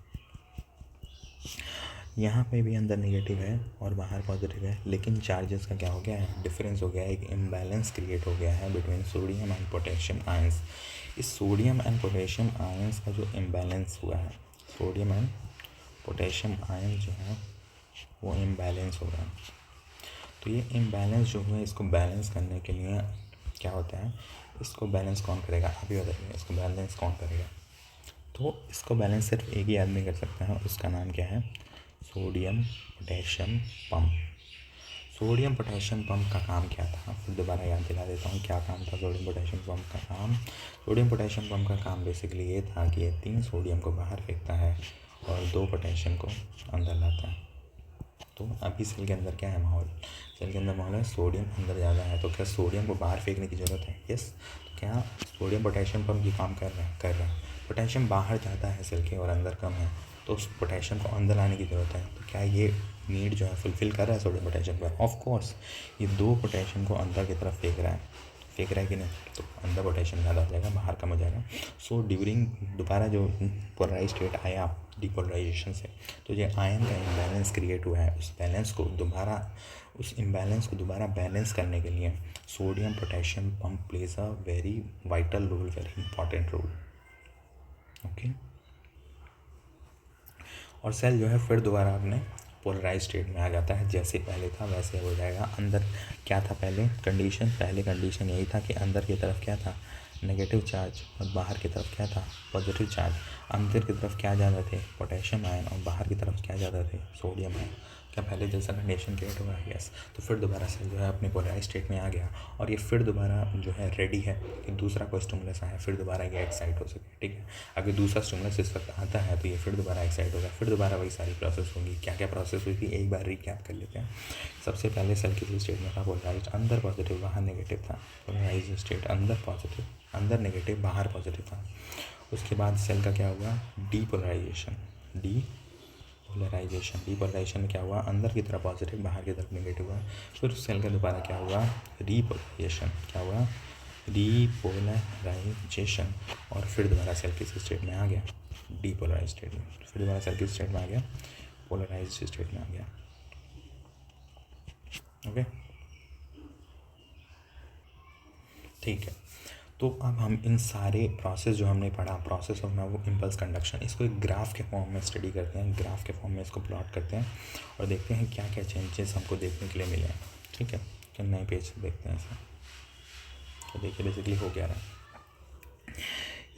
यहाँ पे भी अंदर नेगेटिव है और बाहर पॉजिटिव है, लेकिन चार्जेस का क्या हो गया है, डिफरेंस हो गया है, एक इम्बैलेंस क्रिएट हो गया है between sodium and potassium ions. इस सोडियम एंड पोटेशियम आयंस का जो इम्बैलेंस हुआ है, सोडियम एंड पोटेशियम आयन जो है वो इम्बैलेंस हो गया। तो ये इम्बैलेंस जो है इसको बैलेंस करने के लिए क्या होता है, इसको बैलेंस कौन करेगा, अभी बताइए इसको बैलेंस कौन करेगा। तो इसको बैलेंस सिर्फ एक ही आदमी कर सकता है, उसका नाम क्या है, sodium potassium pump. Sodium potassium pump का काम क्या था, फिर दोबारा याद दिला देता हूँ क्या काम था सोडियम पोटेशियम पंप का काम। सोडियम पोटेशियम पंप का काम बेसिकली ये था कि ये 3 सोडियम को बाहर फेंकता है और 2 पोटेशियम को अंदर लाता है। तो अभी सेल के अंदर क्या है माहौल, सेल के अंदर माहौल है सोडियम अंदर ज़्यादा है, तो क्या सोडियम को बाहर फेंकने की ज़रूरत है, यस। तो क्या सोडियम पोटेशियम पंप ये काम कर रहा है। पोटेशियम बाहर ज़्यादा है सेल के और अंदर कम है, तो उस पोटेशियम को अंदर लाने की ज़रूरत है। तो क्या ये नीड जो है फुलफ़िल कर रहा है सोडियम पोटेशियम का, ऑफ कोर्स। ये 2 पोटेशियम को अंदर की तरफ फेंक रहा है कि नहीं, तो अंदर पोटेशियम ज़्यादा हो जाएगा, बाहर कम हो जाएगा। सो ड्यूरिंग दोबारा जो पोलराइज स्टेट आया डिपोलराइजेशन से, तो ये आयन का इम्बैलेंस क्रिएट हुआ है, उस इम्बैलेंस को दोबारा बैलेंस करने के लिए sodium potassium pump plays a very vital role, very important role. Okay, और सेल जो है फिर दोबारा अपने पोलराइज स्टेट में आ जाता है, जैसे पहले था वैसे हो जाएगा। अंदर क्या था पहले कंडीशन यही था कि अंदर की तरफ क्या था, नेगेटिव चार्ज, और बाहर की तरफ क्या था, पॉजिटिव चार्ज। अंदर की तरफ क्या ज़्यादा थे, पोटेशियम आयन, और बाहर की तरफ क्या ज़्यादा थे, सोडियम आयन। क्या पहले जैसा कंडीशन क्रिएट हुआ है, यस। तो फिर दोबारा सेल जो है अपने पोलराइज स्टेट में आ गया, और ये फिर दोबारा जो है रेडी है कि दूसरा कोई स्टिमुलस आए, फिर दोबारा ये एक्साइट हो सके, ठीक है। अगर दूसरा स्टिमुलस इस वक्त आता है तो ये फिर दोबारा एक्साइट होगा, फिर दोबारा वही सारी प्रोसेस होगी। क्या क्या प्रोसेस हुई थी एक बार रिकैप कर लेते हैं। सबसे पहले सेल किसी स्टेट में था पोलराइज, अंदर पॉजिटिव बाहर नेगेटिव था। पोलराइज स्टेट अंदर पॉजिटिव, अंदर नेगेटिव, बाहर पॉजिटिव था। उसके बाद सेल का क्या हुआ, डीपोलराइजेशन में क्या हुआ, अंदर की तरफ पॉजिटिव, बाहर की तरफ नेगेटिव हुआ। फिर उस सेल का दोबारा क्या हुआ, रीपोलराइजेशन, और फिर दोबारा सेल किस स्टेट में आ गया, डीपोलराइज स्टेट में। फिर दोबारा सेल किस स्टेट में आ गया, पोलराइज स्टेट में आ गया। ओके, ठीक है। तो अब हम इन सारे प्रोसेस जो हमने पढ़ा, प्रोसेस ऑफ वो इम्पल्स कंडक्शन, इसको एक ग्राफ के फॉर्म में स्टडी करते हैं, ग्राफ के फॉर्म में इसको प्लॉट करते हैं और देखते हैं क्या क्या चेंजेस हमको देखने के लिए मिले हैं, ठीक है। तो नए पेज देखते हैं इसे। तो देखिए बेसिकली हो क्या रहा है,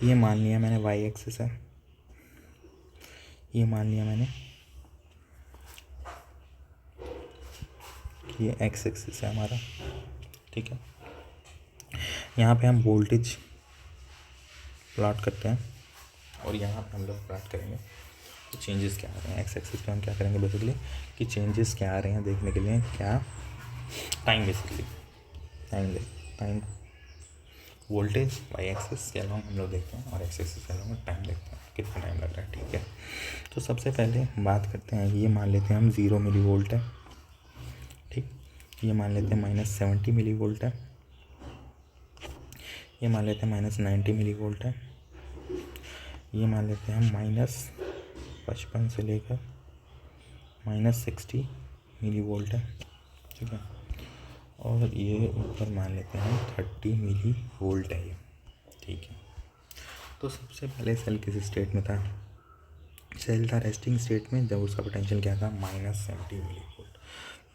ये मान लिया मैंने वाई एक्सिस है, ये मान लिया मैंने कि ये एक्स एक्सिस है हमारा, ठीक है। यहाँ पे हम वोल्टेज प्लॉट करते हैं और यहाँ पे हम लोग प्लॉट करेंगे तो चेंजेस क्या आ रहे हैं। एक्स एक्सिस पे हम क्या करेंगे बेसिकली कि चेंजेस क्या आ रहे हैं देखने के लिए, क्या time, basically time voltage Y axis के अलॉन्ग हम लोग देखते हैं और एक्स एक्सिस के अलॉन्ग टाइम देखते हैं कितना टाइम लग रहा है, ठीक है। तो सबसे पहले बात करते हैं, ये मान लेते हैं हम 0 मिली वोल्ट है, ठीक। ये मान लेते हैं -70 मिली वोल्ट है, ये मान लेते हैं -90 मिली वोल्ट है, ये मान लेते हैं -55 से लेकर -60 मिली वोल्ट है, ठीक है। और ये ऊपर मान लेते हैं 30 मिली वोल्ट है ये, ठीक है। तो सबसे पहले सेल किस स्टेट में था, सेल था रेस्टिंग स्टेट में, जब उसका पोटेंशियल क्या था -70 मिली वोल्ट।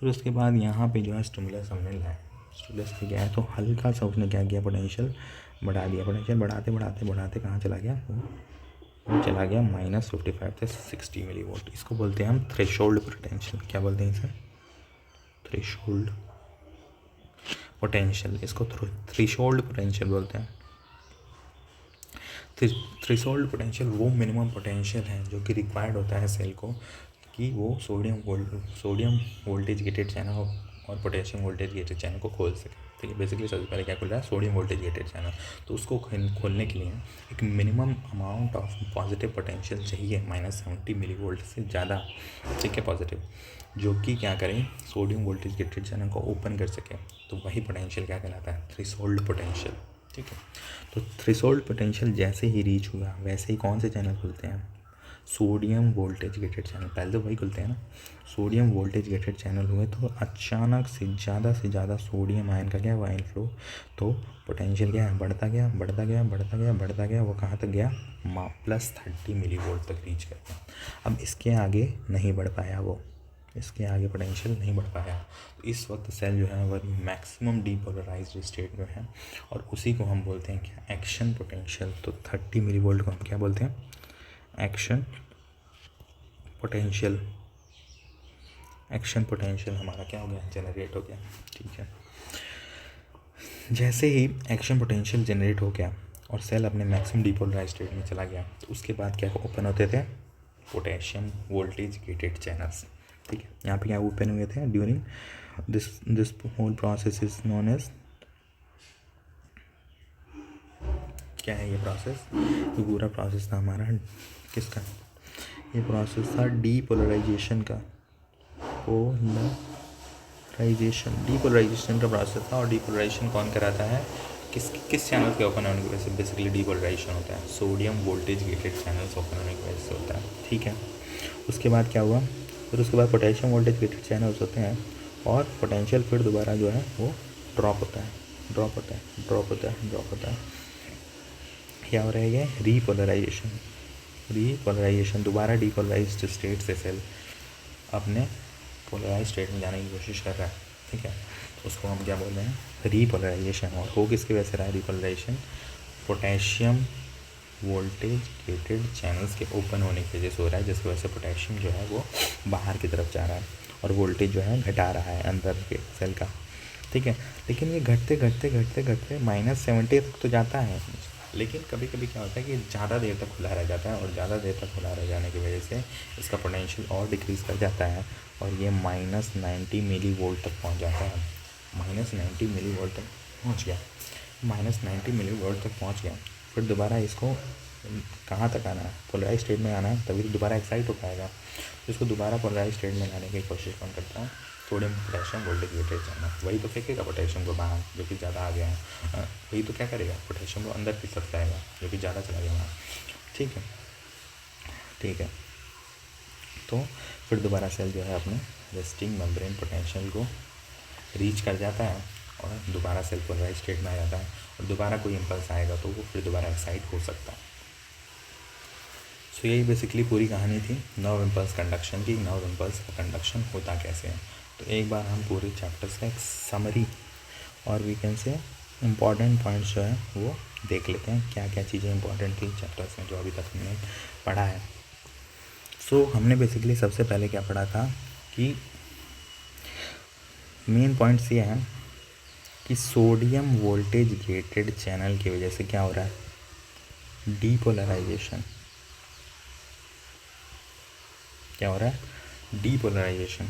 फिर उसके बाद यहाँ पे जो है स्टिमुलस हमने लाया, स्टिमुलस से गया है तो हल्का सा उसने क्या किया, पोटेंशियल बढ़ा दिया। पोटेंशियल बढ़ाते कहाँ चला गया, वो चला गया -55 से 60 मिली वोल्ट। इसको बोलते हैं हम थ्रेशोल्ड पोटेंशियल। क्या बोलते हैं इसे, थ्रेशोल्ड पोटेंशियल, इसको थ्रेशोल्ड पोटेंशियल बोलते हैं। थ्रेशोल्ड पोटेंशियल वो मिनिमम पोटेंशियल है जो कि रिक्वायर्ड होता है सेल को कि वो सोडियम वोल्टेज गेटेड चैनल और पोटेशियम वोल्टेज गेटेड चैनल को खोल सके। ठीक है, बेसिकली सबसे पहले क्या खुल रहा है, सोडियम वोल्टेज गेटेड चैनल। तो उसको खोलने के लिए एक minimum amount of positive potential चाहिए -70 मिली वोल्ट से ज़्यादा। ठीक है, पॉजिटिव, जो कि क्या करें, सोडियम वोल्टेज गेटेड चैनल को ओपन कर सके। तो वही पोटेंशियल क्या कहलाता है, थ्रेशोल्ड पोटेंशियल। ठीक है, तो थ्रेशोल्ड पोटेंशियल जैसे ही रीच हुआ वैसे ही कौन से चैनल खुलते हैं, सोडियम वोल्टेज गेटेड चैनल। पहले तो वही खुलते हैं ना, सोडियम वोल्टेज गेटेड चैनल हुए तो अचानक से ज़्यादा सोडियम आयन का क्या हुआ, इनफ्लो। तो पोटेंशियल क्या है, बढ़ता गया, वो कहाँ तक गया, +30 मिली वोल्ट तक रीच कर गया। अब इसके आगे नहीं बढ़ पाया वो, इसके आगे पोटेंशियल नहीं बढ़ पाया। तो इस वक्त सेल जो है वह मैक्सिमम डीपोलराइज्ड स्टेट में है, और उसी को हम बोलते हैं क्या, एक्शन पोटेंशियल। तो 30 मिली वोल्ट को हम क्या बोलते हैं, एक्शन पोटेंशियल। एक्शन पोटेंशियल हमारा क्या हो गया, जनरेट हो गया। ठीक है, जैसे ही एक्शन पोटेंशियल जनरेट हो गया और सेल अपने मैक्सिमम डीपोलराइज स्टेट में चला गया, तो उसके बाद क्या ओपन होते थे, पोटेशियम वोल्टेज गेटेड चैनल्स। ठीक है, यहाँ पे क्या ओपन हुए थे during this whole process is known as, क्या है ये प्रोसेस, ये पूरा प्रोसेस था हमारा किसका, ये प्रोसेस था डीपोलराइजेशन का, डीपोलराइजेशन का प्रोसेस था। और डीपोलराइजेशन कौन कराता है, किस चैनल के ओपन होने की वजह से बेसिकली डीपोलराइजेशन होता है, sodium voltage gated channels open होने की वजह से होता है। ठीक है, उसके बाद क्या हुआ, फिर उसके बाद पोटेशियम वोल्टेज गेटेड चैनल्स होते हैं, और पोटेंशियल फिर दोबारा जो है वो ड्रॉप होता है। क्या हो रहा है, ये रीपोलराइजेशन, दोबारा डीपोलराइज्ड स्टेट से सेल अपने पोलराइज स्टेट में जाने की कोशिश कर रहा है। ठीक है, उसको हम क्या बोल रहे हैं, रीपोलराइजेशन। और हो किसकी वजह से रहा है repolarisation, potassium voltage gated channels के ओपन होने की वजह से हो रहा है, जिसकी वजह से पोटेशियम जो है वो बाहर की तरफ जा रहा है और वोल्टेज जो है घटा रहा है अंदर के सेल का। ठीक है, लेकिन ये घटते -70 तक तो जाता है, लेकिन कभी कभी क्या होता है कि ज़्यादा देर तक खुला रह जाता है, और ज़्यादा देर तक खुला रह जाने की वजह से इसका पोटेंशियल और डिक्रीज़ कर जाता है, और ये -90 मिली वोल्ट तक पहुंच जाता है। -90 मिली वोल्ट तक पहुंच गया, -90 मिली वोल्ट तक पहुंच गया। फिर दोबारा इसको कहाँ तक आना है, पोलराइज स्टेट में आना है, तभी तो दोबारा एक्साइट हो पाएगा। तो इसको दोबारा पोलराइज स्टेट में लाने की कोशिश कौन करता है, sodium potassium voltage gated channel. वही तो फेंकेगा पोटेशियम को बाहर, जो कि ज़्यादा आ गया है। वही तो क्या करेगा, पोटेशियम को अंदर की तरफ लाएगा, जो कि ज़्यादा चला गया वहाँ। ठीक है, तो फिर दोबारा सेल जो है अपने रेस्टिंग मेम्ब्रेन पोटेंशियल को रीच कर जाता है, और दोबारा सेल पोलराइज स्टेट में आ जाता है, और दोबारा कोई इम्पल्स आएगा तो वो फिर दोबारा एक्साइट हो सकता है। सो यही बेसिकली पूरी कहानी थी नर्व इम्पल्स कंडक्शन की। नर्व इम्पल्स का कंडक्शन होता कैसे है, तो एक बार हम पूरे चैप्टर्स का एक समरी और we can say important points जो है वो देख लेते हैं, क्या क्या चीज़ें इंपॉर्टेंट थी चैप्टर्स में जो अभी तक हमने पढ़ा है। सो हमने बेसिकली सबसे पहले क्या पढ़ा था कि मेन पॉइंट्स ये हैं कि सोडियम वोल्टेज गेटेड चैनल की वजह से क्या हो रहा है, डीपोलराइजेशन। क्या हो रहा है, डीपोलराइजेशन।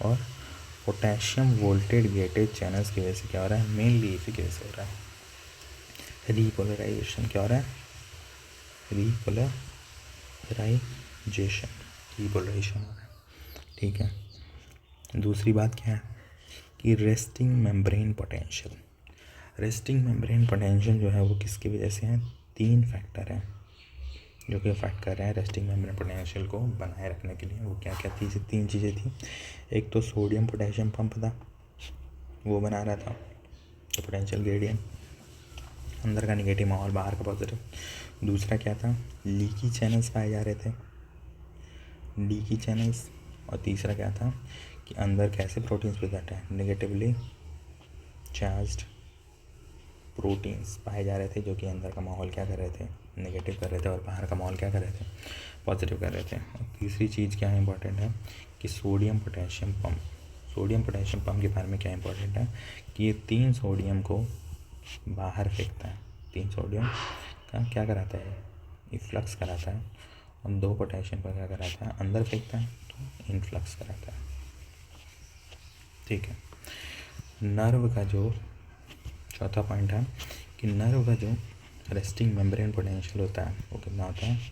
और पोटेशियम वोल्टेज गेटेड चैनल्स की वजह से क्या हो रहा है, मेनली इसी की वजह से हो रहा है रीपोलराइजेशन। क्या हो रहा है, रीपोलराइजेशन हो रहा है। ठीक है, दूसरी बात क्या है कि resting membrane potential. Resting membrane potential जो है वो किसकी वजह से है, 3 फैक्टर हैं जो कि अफेक्ट कर रहे हैं रेस्टिंग मेम्ब्रेन पोटेंशियल को बनाए रखने के लिए। वो क्या क्या थी, 3 चीज़ें थी। एक तो सोडियम पोटेशियम पंप था, वो बना रहा था तो पोटेंशियल ग्रेडियंट, अंदर का निगेटिव माहौल, बाहर का पॉजिटिव। दूसरा क्या था, लीकी चैनल्स पाए जा रहे थे, लीकी चैनल्स। और तीसरा क्या था कि अंदर कैसे प्रोटीन्स प्रेजेंट है, नेगेटिवली चार्ज्ड प्रोटीन्स पाए जा रहे थे, जो कि अंदर का माहौल क्या कर रहे थे, नेगेटिव कर रहे थे, और बाहर का माहौल क्या कर रहे थे, पॉजिटिव कर रहे थे। और तीसरी चीज़ क्या इंपॉर्टेंट है कि sodium potassium pump. Sodium potassium pump के बारे में क्या इंपॉर्टेंट है कि ये 3 सोडियम को बाहर फेंकता है। 3 सोडियम का क्या कराता है, इफ्लक्स कराता है, और 2 पोटेशियम को क्या कराता है, अंदर फेंकता है, तो इनफ्लक्स कराता है। ठीक है। नर्व का जो चौथा पॉइंट है कि नर्व का जो रेस्टिंग मेम्ब्रेन पोटेंशियल होता है वो कितना होता है,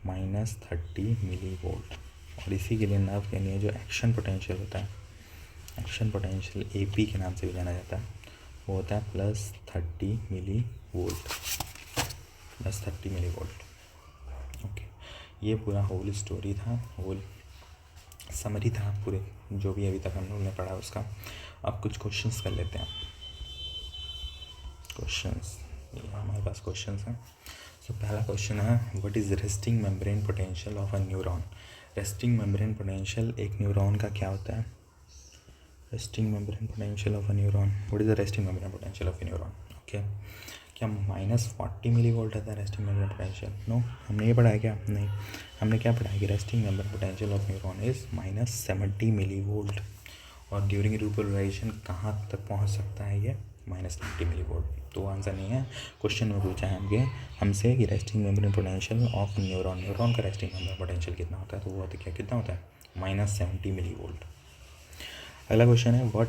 -30 मिली वोल्ट। और इसी के लिए नर्व के लिए जो एक्शन पोटेंशियल होता है, एक्शन पोटेंशियल AP के नाम से भी जाना जाता है, वो होता है +30 millivolt, +30 millivolt. Okay, ये पूरा होल स्टोरी था, होल समरी था पूरे जो भी अभी तक हम लोग ने पढ़ा उसका। अब कुछ क्वेश्चंस कर लेते हैं। क्वेश्चंस, ये हमारे पास क्वेश्चंस हैं। सो पहला क्वेश्चन है, what is resting membrane potential of a neuron. Resting membrane potential एक न्यूरॉन का क्या होता है, resting membrane potential of a neuron, what is the resting membrane potential of a neuron. Okay, क्या -40 मिली वोल्ट है resting membrane potential? No, हमने ये पढ़ा है क्या? नहीं, हमने क्या पढ़ा है कि resting membrane potential of neuron is -70 millivolt. और ड्यूरिंग रिपोलराइजेशन कहाँ तक पहुँच सकता है ये, -90 मिली वोल्ट। तो आंसर नहीं है। क्वेश्चन में पूछा है हमसे कि resting membrane potential of neuron, neuron का रेस्टिंग मेम्ब्रेन पोटेंशियल कितना होता है, तो वो होता है क्या, कितना होता है, -70 मिली वोल्ट। अगला क्वेश्चन है, what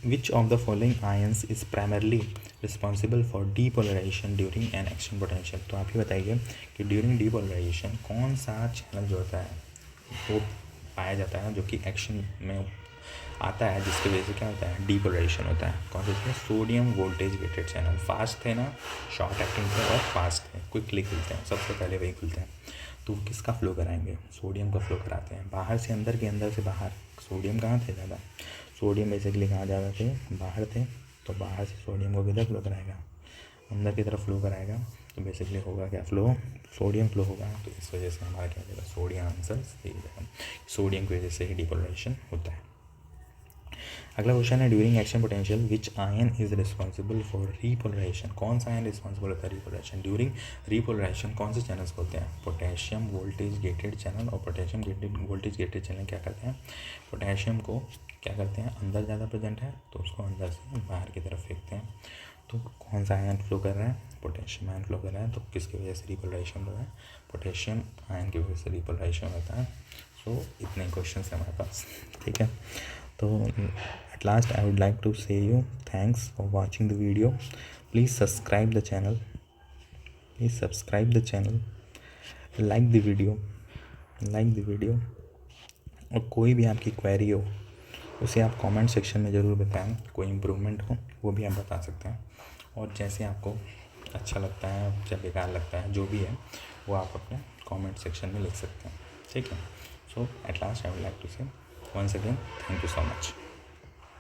which of the following ions is primarily responsible for depolarisation during an action potential. तो आप ही बताइए कि ड्यूरिंग डीपोलराइजेशन कौन सा चैनल जो होता है वो पाया जाता है जो कि एक्शन में आता है, जिसकी वजह से क्या होता है, डीपोलराइजेशन होता है। कौन से थे, sodium voltage gated channel. Fast थे ना, शॉर्ट एक्टिंग थे और फास्ट थे, क्विकली खुलते हैं, सबसे पहले वही खुलते हैं। तो किसका फ्लो कराएंगे, सोडियम का फ्लो कराते हैं, बाहर से अंदर के अंदर से बाहर। सोडियम कहाँ थे ज़्यादा, सोडियम बेसिकली कहाँ ज़्यादा थे, बाहर थे, तो बाहर से सोडियम को किधर फ्लो कराएगा, अंदर की तरफ फ्लो कराएगा। तो बेसिकली होगा क्या, फ्लो, सोडियम फ्लो होगा। तो इस वजह से हमारा क्या जाएगा, सोडियम आंसर सही जाएगा। सोडियम की वजह से ही डिपोलराइजेशन होता है। अगला क्वेश्चन है, during action potential which ion is responsible for repolarisation. कौन सा आयन रिस्पॉन्सिबल होता है रीपोलराइजेशन, ड्यूरिंग रीपोलराइजेशन कौन से चैनल्स होते हैं, पोटेशियम वोल्टेज गेटेड चैनल। और पोटेशियम वोल्टेज गेटेड चैनल क्या करते हैं, पोटेशियम को क्या करते हैं, अंदर ज़्यादा प्रेजेंट है तो उसको अंदर से बाहर की तरफ फेंकते हैं। तो कौन सा आयन फ्लो कर रहा है, पोटेशियम आयन फ्लो कर रहा है। तो किसकी वजह से रिपोलराइजेशन हो रहा है, पोटेशियम आयन की वजह से रिपोलराइजेशन होता है। सो इतने क्वेश्चन हैं हमारे पास। ठीक है, तो at last I would like to say you thanks for watching the video. Please subscribe the channel, like the video, और कोई भी आपकी क्वेरी हो उसे आप कमेंट सेक्शन में ज़रूर बताएं। कोई इम्प्रूवमेंट हो वो भी आप बता सकते हैं, और जैसे आपको अच्छा लगता है या बेकार लगता है जो भी है वो आप अपने कमेंट सेक्शन में लिख सकते हैं। ठीक है, so at last I would like to say once again thank you so much.